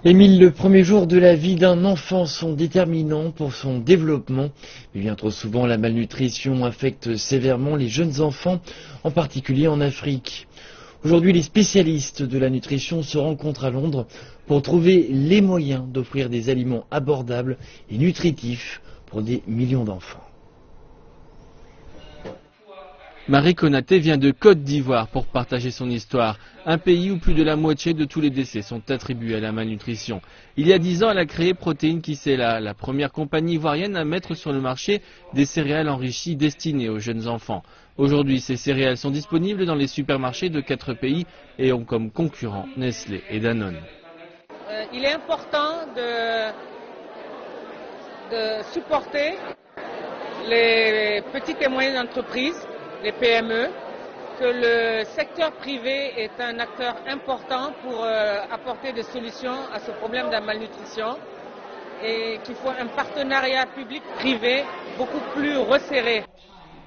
Les 1000 premiers jours de la vie d'un enfant sont déterminants pour son développement. Mais bien trop souvent, la malnutrition affecte sévèrement les jeunes enfants, en particulier en Afrique. Aujourd'hui, les spécialistes de la nutrition se rencontrent à Londres pour trouver les moyens d'offrir des aliments abordables et nutritifs pour des millions d'enfants. Marie Konaté vient de Côte d'Ivoire pour partager son histoire, un pays où plus de la moitié de tous les décès sont attribués à la malnutrition. Il y a 10 ans, elle a créé Protéines Kissela, la première compagnie ivoirienne à mettre sur le marché des céréales enrichies destinées aux jeunes enfants. Aujourd'hui, ces céréales sont disponibles dans les supermarchés de 4 pays et ont comme concurrents Nestlé et Danone. Il est important de supporter les petites et moyennes entreprises, les PME, que le secteur privé est un acteur important pour apporter des solutions à ce problème de la malnutrition et qu'il faut un partenariat public-privé beaucoup plus resserré.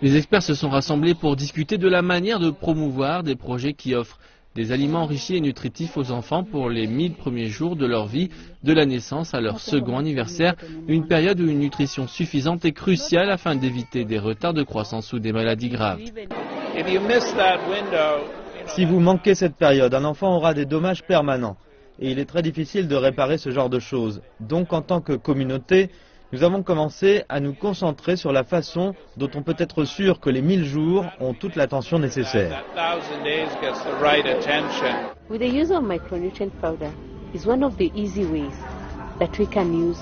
Les experts se sont rassemblés pour discuter de la manière de promouvoir des projets qui offrent des aliments enrichis et nutritifs aux enfants pour les 1000 premiers jours de leur vie, de la naissance à leur second anniversaire, une période où une nutrition suffisante est cruciale afin d'éviter des retards de croissance ou des maladies graves. Si vous manquez cette période, un enfant aura des dommages permanents et il est très difficile de réparer ce genre de choses. Donc en tant que communauté, nous avons commencé à nous concentrer sur la façon dont on peut être sûr que les 1000 jours ont toute l'attention nécessaire. With the use of micronutrient powder is one of the easy ways that we can use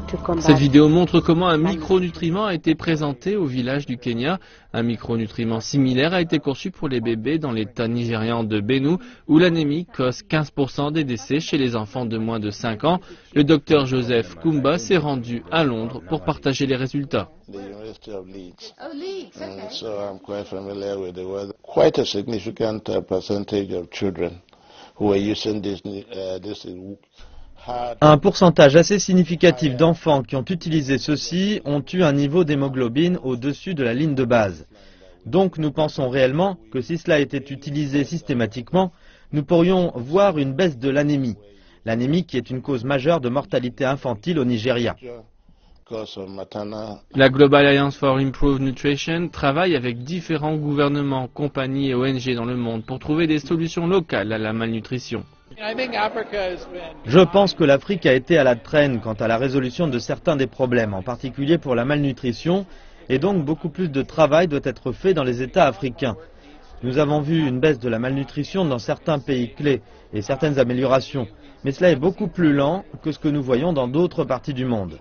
to combat. Cette vidéo montre comment un micronutriment a été présenté au village du Kenya. Un micronutriment similaire a été conçu pour les bébés dans l'état nigérian de Benue, où l'anémie cause 15% des décès chez les enfants de moins de 5 ans. Le docteur Joseph Kumba s'est rendu à Londres pour partager les résultats. Un pourcentage assez significatif d'enfants qui ont utilisé ceci ont eu un niveau d'hémoglobine au-dessus de la ligne de base. Donc nous pensons réellement que si cela était utilisé systématiquement, nous pourrions voir une baisse de l'anémie. L'anémie qui est une cause majeure de mortalité infantile au Nigeria. La Global Alliance for Improved Nutrition travaille avec différents gouvernements, compagnies et ONG dans le monde pour trouver des solutions locales à la malnutrition. Je pense que l'Afrique a été à la traîne quant à la résolution de certains des problèmes, en particulier pour la malnutrition, et donc beaucoup plus de travail doit être fait dans les États africains. Nous avons vu une baisse de la malnutrition dans certains pays clés et certaines améliorations, mais cela est beaucoup plus lent que ce que nous voyons dans d'autres parties du monde.